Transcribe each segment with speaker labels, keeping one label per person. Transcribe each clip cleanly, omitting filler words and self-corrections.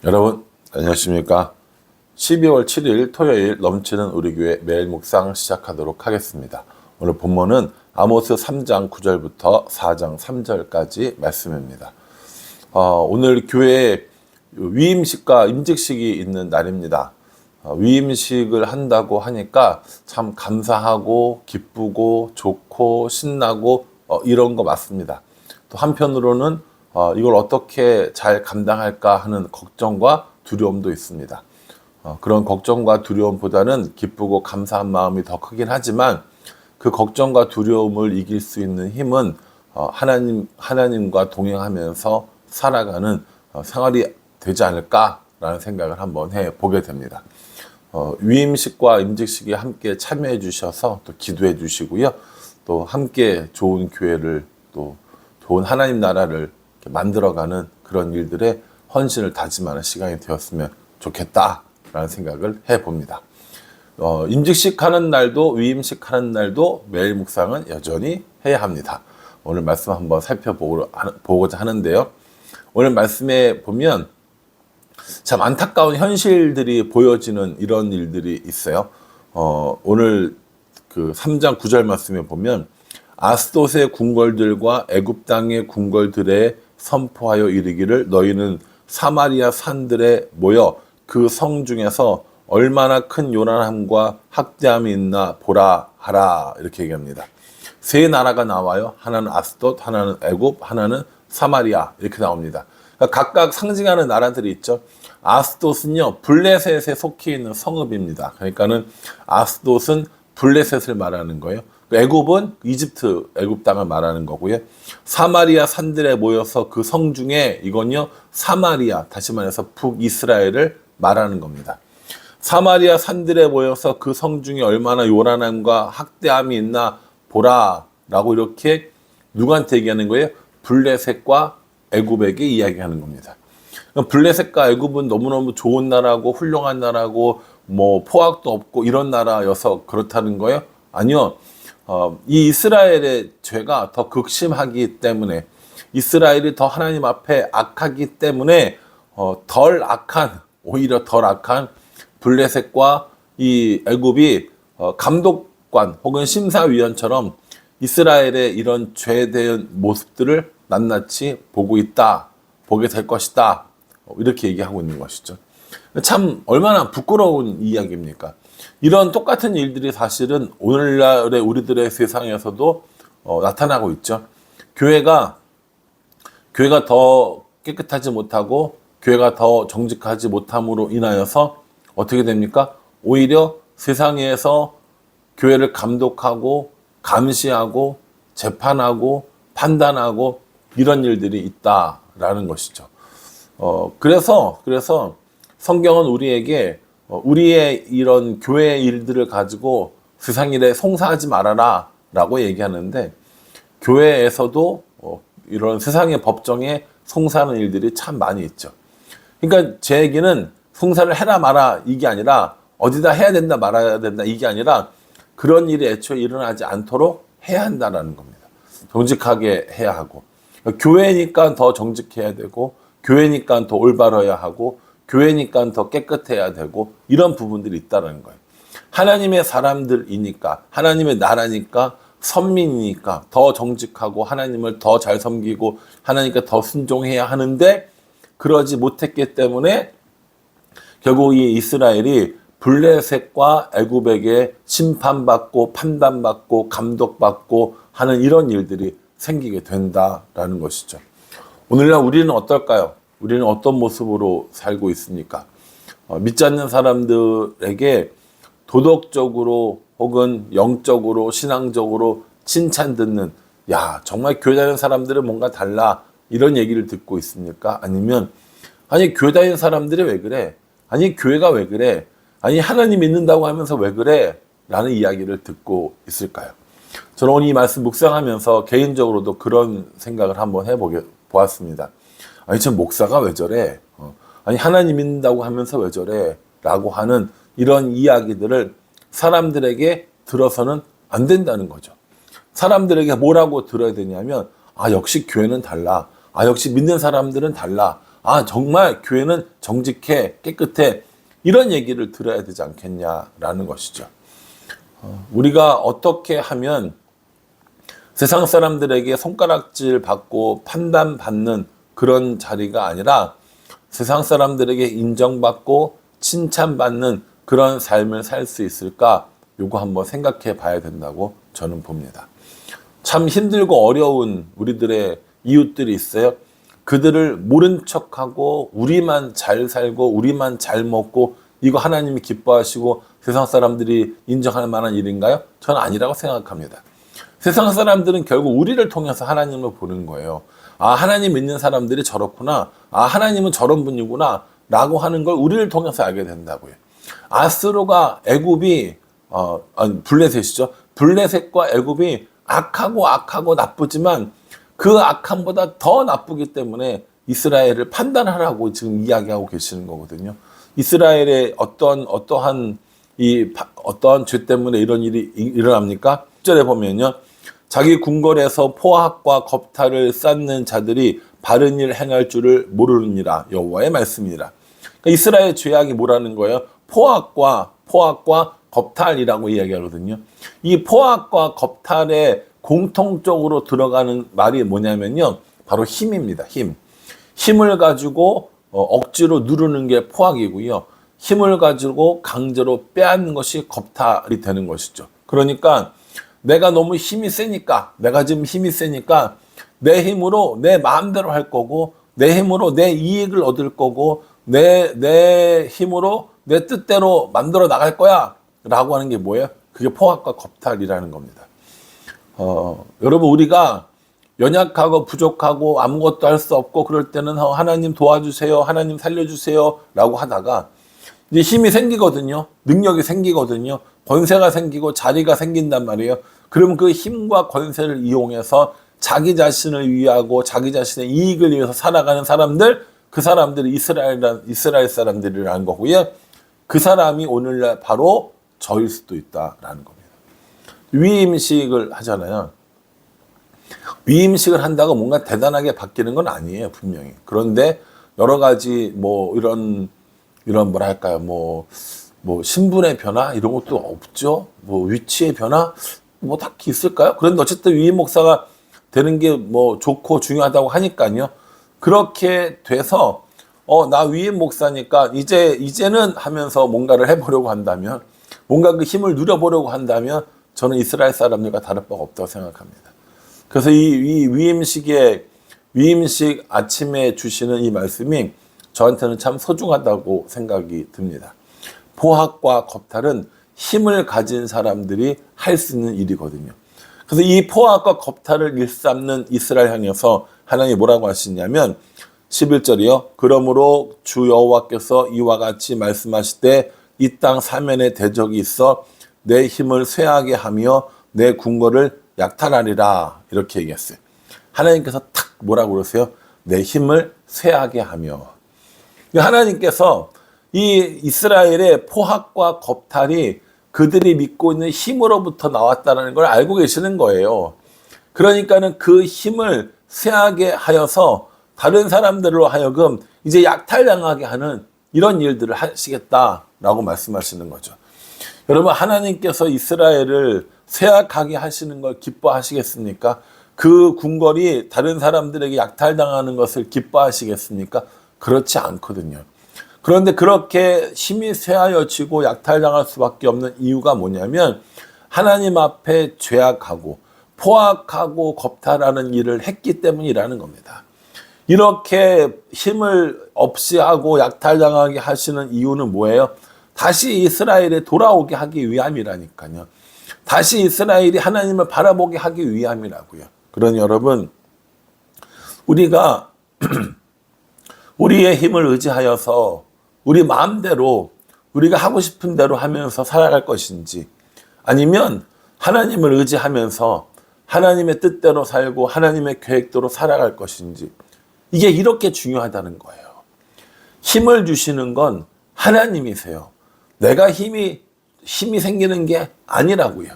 Speaker 1: 여러분 안녕하십니까. 12월 7일 토요일 넘치는 우리 교회 매일 묵상 시작하도록 하겠습니다. 오늘 본문은 아모스 3장 9절부터 4장 3절까지 말씀입니다. 오늘 교회에 위임식과 임직식이 있는 날입니다. 위임식을 한다고 하니까 참 감사하고 기쁘고 좋고 신나고 이런 거 맞습니다. 또 한편으로는 이걸 어떻게 잘 감당할까 하는 걱정과 두려움도 있습니다. 그런 걱정과 두려움보다는 기쁘고 감사한 마음이 더 크긴 하지만 그 걱정과 두려움을 이길 수 있는 힘은 하나님과 동행하면서 살아가는 생활이 되지 않을까라는 생각을 한번 해보게 됩니다. 위임식과 임직식에 함께 참여해 주셔서 또 기도해 주시고요. 또 함께 좋은 교회를 또 좋은 하나님 나라를 만들어가는 그런 일들에 헌신을 다짐하는 시간이 되었으면 좋겠다라는 생각을 해봅니다. 임직식 하는 날도 위임식 하는 날도 매일 묵상은 여전히 해야 합니다. 오늘 말씀 한번 살펴보고자 하는데요. 오늘 말씀에 보면 참 안타까운 현실들이 보여지는 이런 일들이 있어요. 오늘 그 3장 9절 말씀에 보면 아스돗의 궁궐들과 애굽 땅의 궁궐들에 선포하여 이르기를 너희는 사마리아 산들에 모여 그 성 중에서 얼마나 큰 요란함과 학대함이 있나 보라 하라 이렇게 얘기합니다. 세 나라가 나와요. 하나는 아스돗, 하나는 애굽, 하나는 사마리아 이렇게 나옵니다. 그러니까 각각 상징하는 나라들이 있죠. 아스돗은요 블레셋에 속해 있는 성읍입니다. 그러니까는 아스돗은 블레셋을 말하는 거예요. 애굽은 이집트, 애굽 땅을 말하는 거고요. 사마리아 산들에 모여서 그 성 중에 이건요 사마리아, 다시 말해서 북이스라엘을 말하는 겁니다. 사마리아 산들에 모여서 그 성 중에 얼마나 요란함과 학대함이 있나 보라라고 이렇게 누구한테 얘기하는 거예요? 블레셋과 애굽에게 이야기하는 겁니다. 블레셋과 애굽은 너무너무 좋은 나라고 훌륭한 나라고 뭐 포악도 없고 이런 나라여서 그렇다는 거예요? 아니요. 이 이스라엘의 죄가 더 극심하기 때문에 이스라엘이 더 하나님 앞에 악하기 때문에 오히려 덜 악한 블레셋과 이 애굽이 감독관 혹은 심사위원처럼 이스라엘의 이런 죄에 대한 모습들을 낱낱이 보게 될 것이다. 이렇게 얘기하고 있는 것이죠. 참 얼마나 부끄러운 이야기입니까? 이런 똑같은 일들이 사실은 오늘날의 우리들의 세상에서도 나타나고 있죠. 교회가 더 깨끗하지 못하고 교회가 더 정직하지 못함으로 인하여서 어떻게 됩니까? 오히려 세상에서 교회를 감독하고 감시하고 재판하고 판단하고 이런 일들이 있다라는 것이죠. 그래서 성경은 우리에게 우리의 이런 교회의 일들을 가지고 세상 일에 송사하지 말아라 라고 얘기하는데 교회에서도 이런 세상의 법정에 송사하는 일들이 참 많이 있죠. 그러니까 제 얘기는 송사를 해라 마라 이게 아니라 어디다 해야 된다 말아야 된다 이게 아니라 그런 일이 애초에 일어나지 않도록 해야 한다는 겁니다. 정직하게 해야 하고 교회니까 더 정직해야 되고 교회니까 더 올바러야 하고 교회니까 더 깨끗해야 되고 이런 부분들이 있다는 거예요. 하나님의 사람들이니까 하나님의 나라니까 선민이니까 더 정직하고 하나님을 더 잘 섬기고 하나님께 더 순종해야 하는데 그러지 못했기 때문에 결국 이 이스라엘이 블레셋과 애굽에게 심판받고 판단받고 감독받고 하는 이런 일들이 생기게 된다라는 것이죠. 오늘날 우리는 어떨까요? 우리는 어떤 모습으로 살고 있습니까? 믿지 않는 사람들에게 도덕적으로 혹은 영적으로 신앙적으로 칭찬 듣는 야 정말 교회 다니는 사람들은 뭔가 달라 이런 얘기를 듣고 있습니까? 아니면 아니 교회 다니는 사람들이 왜 그래? 아니 교회가 왜 그래? 아니 하나님 믿는다고 하면서 왜 그래? 라는 이야기를 듣고 있을까요? 저는 오늘 이 말씀 묵상하면서 개인적으로도 그런 생각을 한번 보았습니다. 아니 저 목사가 왜 저래? 아니 하나님 믿는다고 하면서 왜 저래? 라고 하는 이런 이야기들을 사람들에게 들어서는 안 된다는 거죠. 사람들에게 뭐라고 들어야 되냐면 역시 교회는 달라. 역시 믿는 사람들은 달라. 아, 정말 교회는 정직해, 깨끗해. 이런 얘기를 들어야 되지 않겠냐라는 것이죠. 우리가 어떻게 하면 세상 사람들에게 손가락질 받고 판단받는 그런 자리가 아니라 세상 사람들에게 인정받고 칭찬받는 그런 삶을 살 수 있을까? 요거 한번 생각해 봐야 된다고 저는 봅니다. 참 힘들고 어려운 우리들의 이웃들이 있어요. 그들을 모른 척하고 우리만 잘 살고 우리만 잘 먹고 이거 하나님이 기뻐하시고 세상 사람들이 인정할 만한 일인가요? 저는 아니라고 생각합니다. 세상 사람들은 결국 우리를 통해서 하나님을 보는 거예요. 아, 하나님 믿는 사람들이 저렇구나. 아, 하나님은 저런 분이구나. 라고 하는 걸 우리를 통해서 알게 된다고요. 아스로가 애굽이 블레셋이죠. 블레셋과 애굽이 악하고 악하고 나쁘지만 그 악함보다 더 나쁘기 때문에 이스라엘을 판단하라고 지금 이야기하고 계시는 거거든요. 이스라엘의 어떠한 죄 때문에 이런 일이 일어납니까? 10절에 보면요. 자기 궁궐에서 포악과 겁탈을 쌓는 자들이 바른 일 행할 줄을 모르느니라. 여호와의 말씀이라. 그러니까 이스라엘 죄악이 뭐라는 거예요? 포악과 겁탈이라고 이야기하거든요. 이 포악과 겁탈에 공통적으로 들어가는 말이 뭐냐면요. 바로 힘입니다. 힘을 가지고 억지로 누르는 게 포악이고요. 힘을 가지고 강제로 빼앗는 것이 겁탈이 되는 것이죠. 그러니까 내가 너무 내가 지금 힘이 세니까 내 힘으로 내 마음대로 할 거고 내 힘으로 내 이익을 얻을 거고 내 힘으로 내 뜻대로 만들어 나갈 거야 라고 하는 게 뭐예요? 그게 포악과 겁탈이라는 겁니다. 여러분 우리가 연약하고 부족하고 아무것도 할 수 없고 그럴 때는 하나님 도와주세요, 하나님 살려주세요 라고 하다가 이제 힘이 생기거든요. 능력이 생기거든요. 권세가 생기고 자리가 생긴단 말이에요. 그럼 그 힘과 권세를 이용해서 자기 자신을 위하고 자기 자신의 이익을 위해서 살아가는 사람들, 그 사람들이 이스라엘 사람들이라는 거고요. 그 사람이 오늘날 바로 저일 수도 있다라는 겁니다. 위임식을 하잖아요. 위임식을 한다고 뭔가 대단하게 바뀌는 건 아니에요, 분명히. 그런데 여러 가지 이런 뭐랄까요, 신분의 변화 이런 것도 없죠. 위치의 변화 딱히 있을까요? 그런데 어쨌든 위임 목사가 되는 게 좋고 중요하다고 하니까요. 그렇게 돼서 나 위임 목사니까 이제는 하면서 뭔가를 해보려고 한다면, 뭔가 그 힘을 누려보려고 한다면 저는 이스라엘 사람들과 다를 바가 없다고 생각합니다. 그래서 이 위임식 아침에 주시는 이 말씀이 저한테는 참 소중하다고 생각이 듭니다. 포악과 겁탈은 힘을 가진 사람들이 할 수 있는 일이거든요. 그래서 이 포악과 겁탈을 일삼는 이스라엘 향해서 하나님이 뭐라고 하시냐면 11절이요. 그러므로 주 여호와께서 이와 같이 말씀하시되 이 땅 사면에 대적이 있어 내 힘을 쇠하게 하며 내 궁궐을 약탈하리라. 이렇게 얘기했어요. 하나님께서 탁 뭐라고 그러세요? 내 힘을 쇠하게 하며. 하나님께서 이 이스라엘의 포악과 겁탈이 그들이 믿고 있는 힘으로부터 나왔다는 걸 알고 계시는 거예요. 그러니까는 그 힘을 쇠하게 하여서 다른 사람들로 하여금 이제 약탈당하게 하는 이런 일들을 하시겠다라고 말씀하시는 거죠. 여러분, 하나님께서 이스라엘을 쇠약하게 하시는 걸 기뻐하시겠습니까? 그 궁궐이 다른 사람들에게 약탈당하는 것을 기뻐하시겠습니까? 그렇지 않거든요. 그런데 그렇게 힘이 쇠하여지고 약탈당할 수밖에 없는 이유가 뭐냐면 하나님 앞에 죄악하고 포악하고 겁탈하는 일을 했기 때문이라는 겁니다. 이렇게 힘을 없이 하고 약탈당하게 하시는 이유는 뭐예요? 다시 이스라엘에 돌아오게 하기 위함이라니까요. 다시 이스라엘이 하나님을 바라보게 하기 위함이라고요. 그러니 여러분, 우리가 우리의 힘을 의지하여서 우리 마음대로 우리가 하고 싶은 대로 하면서 살아갈 것인지, 아니면 하나님을 의지하면서 하나님의 뜻대로 살고 하나님의 계획대로 살아갈 것인지, 이게 이렇게 중요하다는 거예요. 힘을 주시는 건 하나님이세요. 내가 힘이 생기는 게 아니라고요.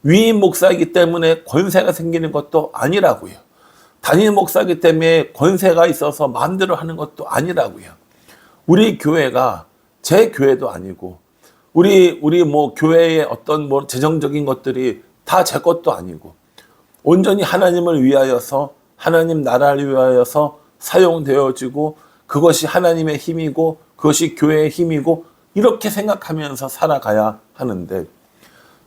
Speaker 1: 위임 목사이기 때문에 권세가 생기는 것도 아니라고요. 담임 목사기 때문에 권세가 있어서 마음대로 하는 것도 아니라고요. 우리 교회가 제 교회도 아니고 우리 뭐 교회의 어떤 뭐 재정적인 것들이 다 제 것도 아니고 온전히 하나님을 위하여서 하나님 나라를 위하여서 사용되어지고 그것이 하나님의 힘이고 그것이 교회의 힘이고 이렇게 생각하면서 살아가야 하는데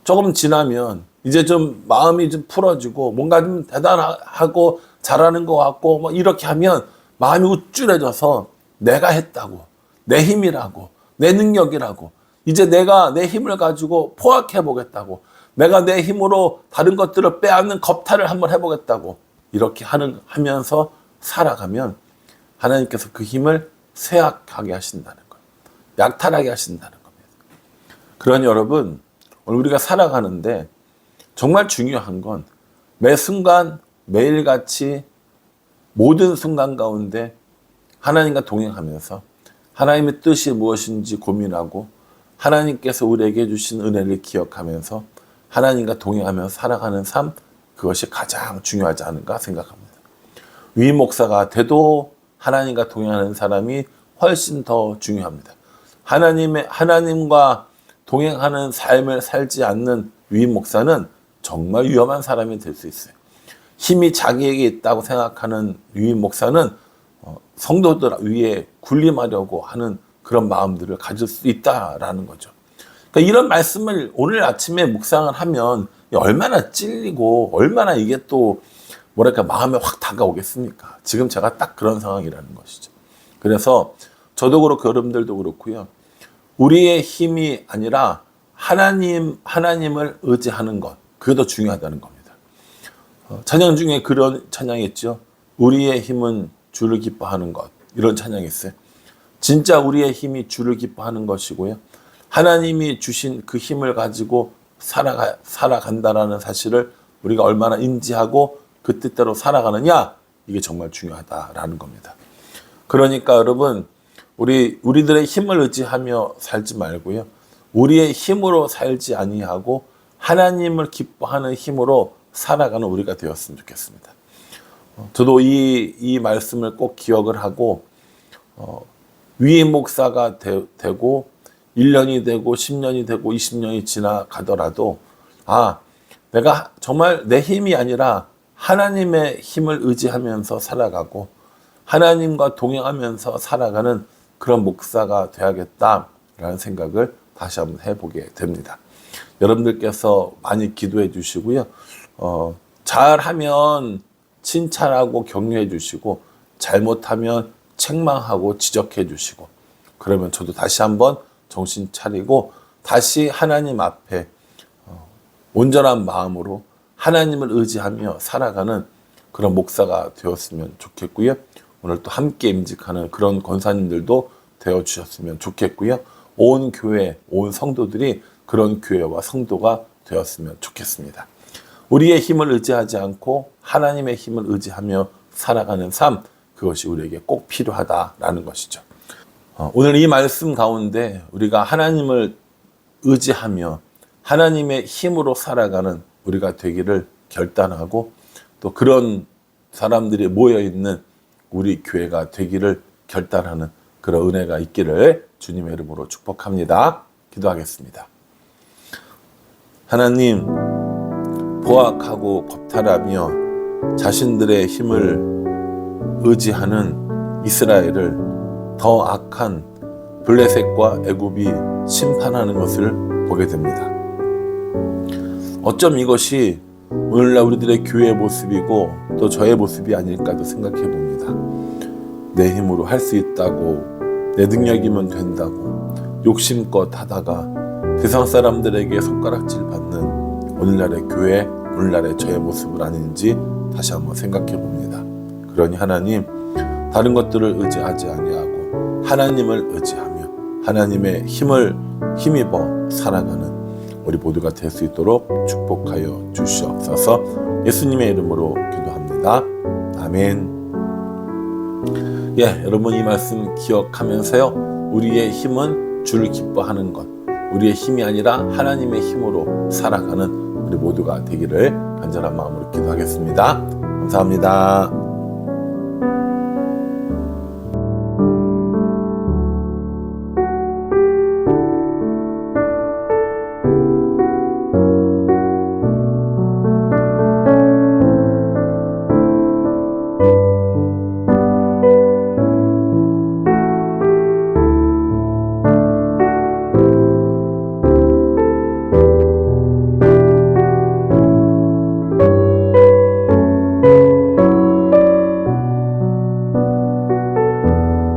Speaker 1: 조금 지나면 이제 좀 마음이 좀 풀어지고 뭔가 좀 대단하고 잘하는 것 같고 뭐 이렇게 하면 마음이 우쭐해져서 내가 했다고 내 힘이라고 내 능력이라고 이제 내가 내 힘을 가지고 포악해 보겠다고 내가 내 힘으로 다른 것들을 빼앗는 겁탈을 한번 해보겠다고 이렇게 하면서 살아가면 하나님께서 그 힘을 쇠약하게 하신다는 거예요. 약탈하게 하신다는 겁니다. 그러니 여러분 오늘 우리가 살아가는데 정말 중요한 건 매 순간 매일같이 모든 순간 가운데 하나님과 동행하면서 하나님의 뜻이 무엇인지 고민하고 하나님께서 우리에게 주신 은혜를 기억하면서 하나님과 동행하면서 살아가는 삶 그것이 가장 중요하지 않은가 생각합니다. 위임 목사가 돼도 하나님과 동행하는 사람이 훨씬 더 중요합니다. 하나님과 동행하는 삶을 살지 않는 위임 목사는 정말 위험한 사람이 될 수 있어요. 힘이 자기에게 있다고 생각하는 위임 목사는 성도들 위에 군림하려고 하는 그런 마음들을 가질 수 있다라는 거죠. 그러니까 이런 말씀을 오늘 아침에 묵상을 하면 얼마나 찔리고 얼마나 이게 또 뭐랄까 마음에 확 다가오겠습니까? 지금 제가 딱 그런 상황이라는 것이죠. 그래서 저도 그렇고 여러분들도 그렇고요. 우리의 힘이 아니라 하나님을 의지하는 것 그게 더 중요하다는 겁니다. 찬양 중에 그런 찬양이 있죠. 우리의 힘은 주를 기뻐하는 것 이런 찬양이 있어요. 진짜 우리의 힘이 주를 기뻐하는 것이고요. 하나님이 주신 그 힘을 가지고 살아간다라는 사실을 우리가 얼마나 인지하고 그 뜻대로 살아가느냐 이게 정말 중요하다라는 겁니다. 그러니까 여러분 우리들의 힘을 의지하며 살지 말고요. 우리의 힘으로 살지 아니하고 하나님을 기뻐하는 힘으로 살아가는 우리가 되었으면 좋겠습니다. 저도 이 말씀을 꼭 기억을 하고 위임 목사가 되고 1년이 되고 10년이 되고 20년이 지나가더라도 내가 정말 내 힘이 아니라 하나님의 힘을 의지하면서 살아가고 하나님과 동행하면서 살아가는 그런 목사가 되야겠다라는 생각을 다시 한번 해보게 됩니다. 여러분들께서 많이 기도해 주시고요. 잘하면 칭찬하고 격려해 주시고 잘못하면 책망하고 지적해 주시고 그러면 저도 다시 한번 정신 차리고 다시 하나님 앞에 온전한 마음으로 하나님을 의지하며 살아가는 그런 목사가 되었으면 좋겠고요. 오늘 또 함께 임직하는 그런 권사님들도 되어주셨으면 좋겠고요. 온 교회, 온 성도들이 그런 교회와 성도가 되었으면 좋겠습니다. 우리의 힘을 의지하지 않고 하나님의 힘을 의지하며 살아가는 삶, 그것이 우리에게 꼭 필요하다라는 것이죠. 오늘 이 말씀 가운데 우리가 하나님을 의지하며 하나님의 힘으로 살아가는 우리가 되기를 결단하고 또 그런 사람들이 모여있는 우리 교회가 되기를 결단하는 그런 은혜가 있기를 주님의 이름으로 축복합니다. 기도하겠습니다. 하나님, 포악하고 겁탈하며 자신들의 힘을 의지하는 이스라엘을 더 악한 블레셋과 애굽이 심판하는 것을 보게 됩니다. 어쩜 이것이 오늘날 우리들의 교회의 모습이고 또 저의 모습이 아닐까도 생각해 봅니다. 내 힘으로 할 수 있다고 내 능력이면 된다고 욕심껏 하다가 세상 사람들에게 손가락질 받는 오늘날의 교회, 오늘날의 저의 모습은 아닌지 다시 한번 생각해 봅니다. 그러니 하나님, 다른 것들을 의지하지 아니하고 하나님을 의지하며 하나님의 힘입어 살아가는 우리 모두가 될 수 있도록 축복하여 주시옵소서. 예수님의 이름으로 기도합니다. 아멘. 여러분 이 말씀 기억하면서요. 우리의 힘은 주를 기뻐하는 것. 우리의 힘이 아니라 하나님의 힘으로 살아가는 우리 모두가 되기를 간절한 마음으로 기도하겠습니다. 감사합니다.